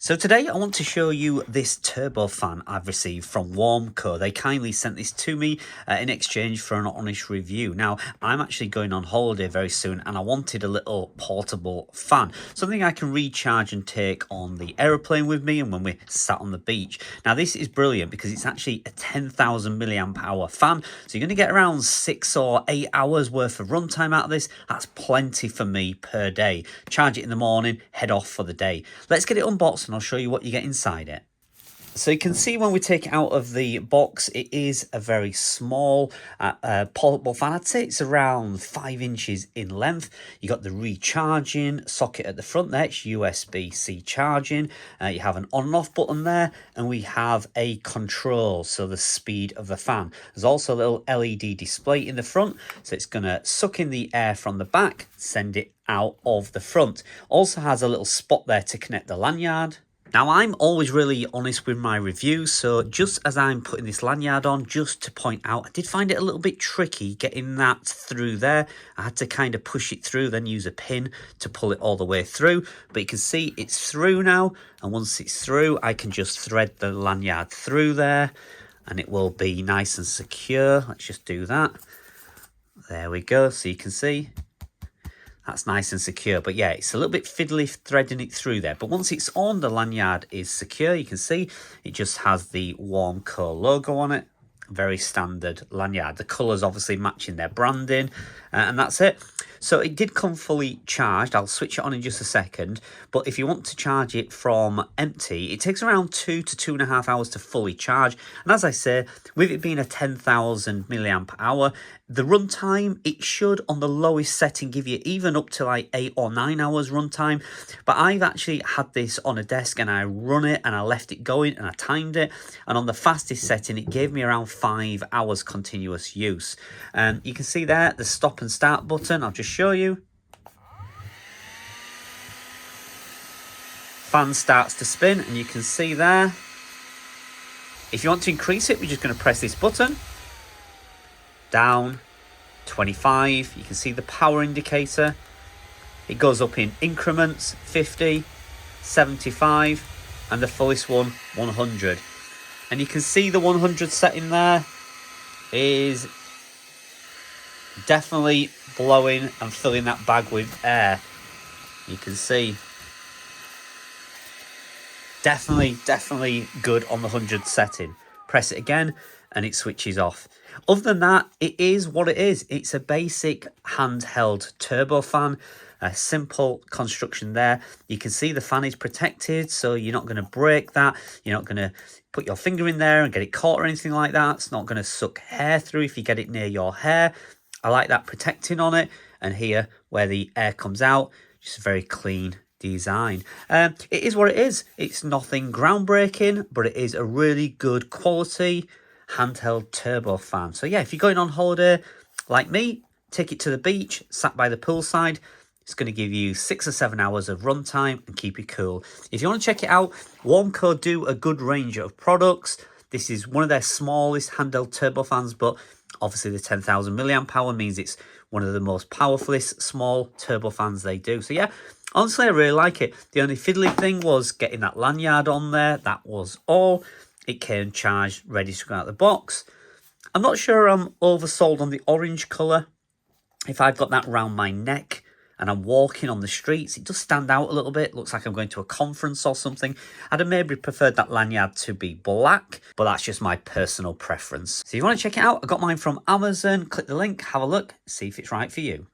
So today I want to show you this turbo fan I've received from Warmco. They kindly sent this to me in exchange for an honest review. Now, I'm actually going on holiday very soon and I wanted a little portable fan. Something I can recharge and take on the aeroplane with me and when we're sat on the beach. Now, this is brilliant because it's actually a 10,000 milliamp hour fan. So you're going to get around 6 or 8 hours worth of runtime out of this. That's plenty for me per day. Charge it in the morning, head off for the day. Let's get it unboxed and I'll show you what you get inside it. So you can see when we take it out of the box, it is a very small portable fan. I'd say it's around 5 inches in length. You got the recharging socket at the front there. It's USB-C charging. You have an on and off button there, and we have a control, so the speed of the fan. There's also a little LED display in the front, so it's going to suck in the air from the back, send it out of the front. Also has a little spot there to connect the lanyard. Now, I'm always really honest with my reviews, so just as I'm putting this lanyard on, just to point out, I did find it a little bit tricky getting that through there. I had to kind of push it through, then use a pin to pull it all the way through. But you can see it's through now, and once it's through, I can just thread the lanyard through there, and it will be nice and secure. Let's just do that. There we go, so you can see. That's nice and secure, but yeah, it's a little bit fiddly threading it through there. But once it's on, the lanyard is secure. You can see it just has the Warmco logo on it. Very standard lanyard. The colours obviously matching their branding, and that's it. So it did come fully charged. I'll switch it on in just a second. But if you want to charge it from empty, it takes around 2 to 2.5 hours to fully charge. And as I say, with it being a 10,000 milliamp hour, the runtime, it should on the lowest setting give you even up to like 8 or 9 hours runtime. But I've actually had this on a desk and I run it and I left it going and I timed it. And on the fastest setting, it gave me around 5 hours continuous use. And you can see there the stop and start button. I'll just show you. Fan starts to spin and you can see there. If you want to increase it, we're just going to press this button. Down, 25. You can see the power indicator. It goes up in increments, 50, 75, and the fullest one, 100. And you can see the 100 setting there is definitely blowing and filling that bag with air. You can see definitely good on the 100 setting. Press it again and it switches off. Other than that, it is what it is. It's a basic handheld turbo fan. A simple construction there. You can see the fan is protected, so you're not going to break that. You're not going to put your finger in there and get it caught or anything like that. It's not going to suck hair through if you get it near your hair. I like that protecting on it. And here, where the air comes out, just a very clean design. It is what it is. It's nothing groundbreaking, but it is a really good quality handheld turbo fan. So yeah, if you're going on holiday like me, take it to the beach, sat by the poolside. It's going to give you 6 or 7 hours of runtime and keep you cool. If you want to check it out, Warmco do a good range of products. This is one of their smallest handheld turbo fans, but obviously the 10,000 milliamp hour means it's one of the most powerfulest small turbo fans they do. So yeah, honestly, I really like it. The only fiddly thing was getting that lanyard on there. That was all. It came charged, ready to go out of the box. I'm not sure I'm oversold on the orange colour. If I've got that around my neck and I'm walking on the streets, it does stand out a little bit. Looks like I'm going to a conference or something. I'd have maybe preferred that lanyard to be black, but that's just my personal preference. So if you want to check it out, I got mine from Amazon. Click the link, have a look, see if it's right for you.